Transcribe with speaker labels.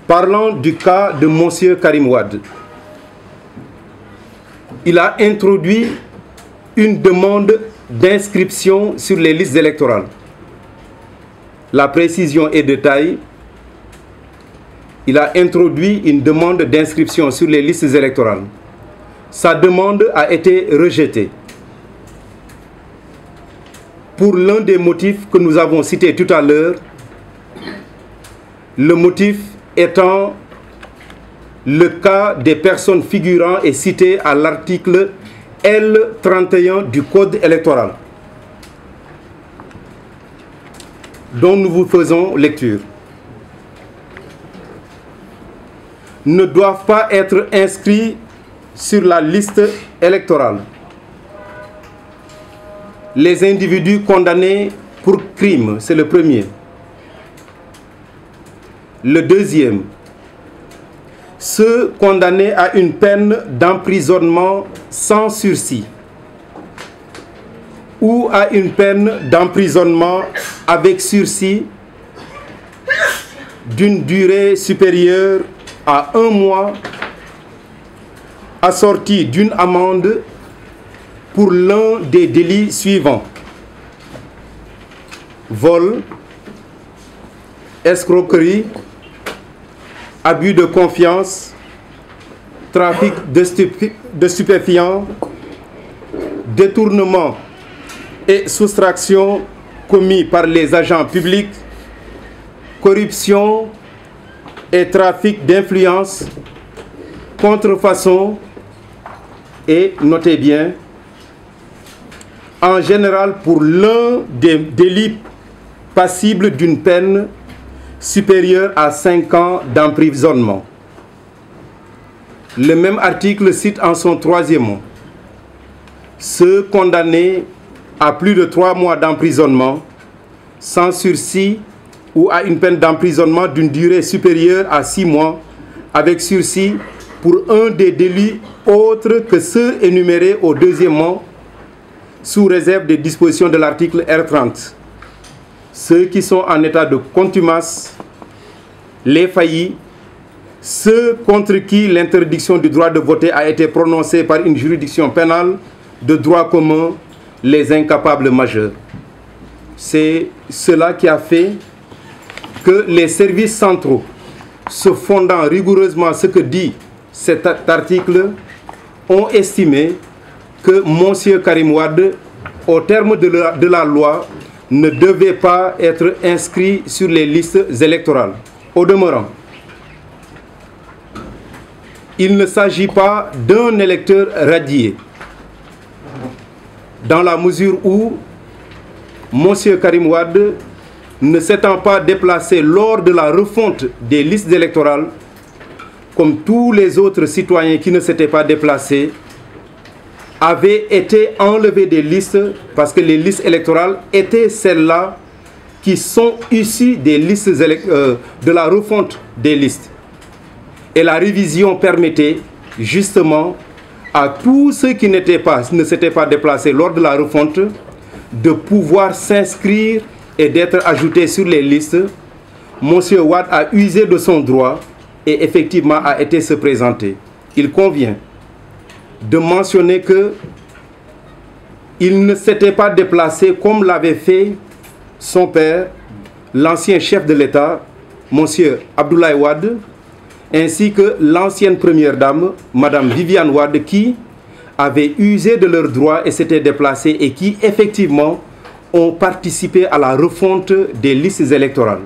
Speaker 1: Parlant du cas de Monsieur Karim Wade, il a introduit une demande d'inscription sur les listes électorales. La précision est de taille. Il a introduit une demande d'inscription sur les listes électorales. Sa demande a été rejetée. Pour l'un des motifs que nous avons cités tout à l'heure, le motif étant le cas des personnes figurant et citées à l'article L31 du Code électoral, dont nous vous faisons lecture, ne doivent pas être inscrits sur la liste électorale les individus condamnés pour crime, c'est le premier. Le deuxième, ceux condamnés à une peine d'emprisonnement sans sursis ou à une peine d'emprisonnement avec sursis d'une durée supérieure à 1 mois, assortie d'une amende pour l'un des délits suivants: vol, escroquerie, abus de confiance, trafic de stupéfiants, détournement et soustraction commis par les agents publics, corruption et trafic d'influence, contrefaçon et, notez bien, en général pour l'un des délits passibles d'une peine supérieure à 5 ans d'emprisonnement. Le même article cite en son troisième mot ceux condamnés à plus de 3 mois d'emprisonnement sans sursis ou à une peine d'emprisonnement d'une durée supérieure à 6 mois avec sursis pour un des délits autres que ceux énumérés au deuxième mot sous réserve des dispositions de l'article R30. Ceux qui sont en état de contumace, les faillis, ceux contre qui l'interdiction du droit de voter a été prononcée par une juridiction pénale de droit commun, les incapables majeurs. C'est cela qui a fait que les services centraux, se fondant rigoureusement ce que dit cet article, ont estimé que M. Karim Wade, au terme de la loi, ne devait pas être inscrit sur les listes électorales. Au demeurant, il ne s'agit pas d'un électeur radié, dans la mesure où M. Karim Wade, ne s'étant pas déplacé lors de la refonte des listes électorales, comme tous les autres citoyens qui ne s'étaient pas déplacés, avait été enlevé des listes parce que les listes électorales étaient celles-là qui sont issues des listes de la refonte des listes. Et la révision permettait justement à tous ceux qui ne s'étaient pas déplacés lors de la refonte de pouvoir s'inscrire et d'être ajoutés sur les listes. Monsieur Wade a usé de son droit et effectivement a été se présenter. Il convient de mentionner que il ne s'était pas déplacé comme l'avait fait son père, l'ancien chef de l'État, monsieur Abdoulaye Wade, ainsi que l'ancienne première dame, madame Viviane Wade, qui avaient usé de leurs droits et s'étaient déplacés et qui effectivement ont participé à la refonte des listes électorales.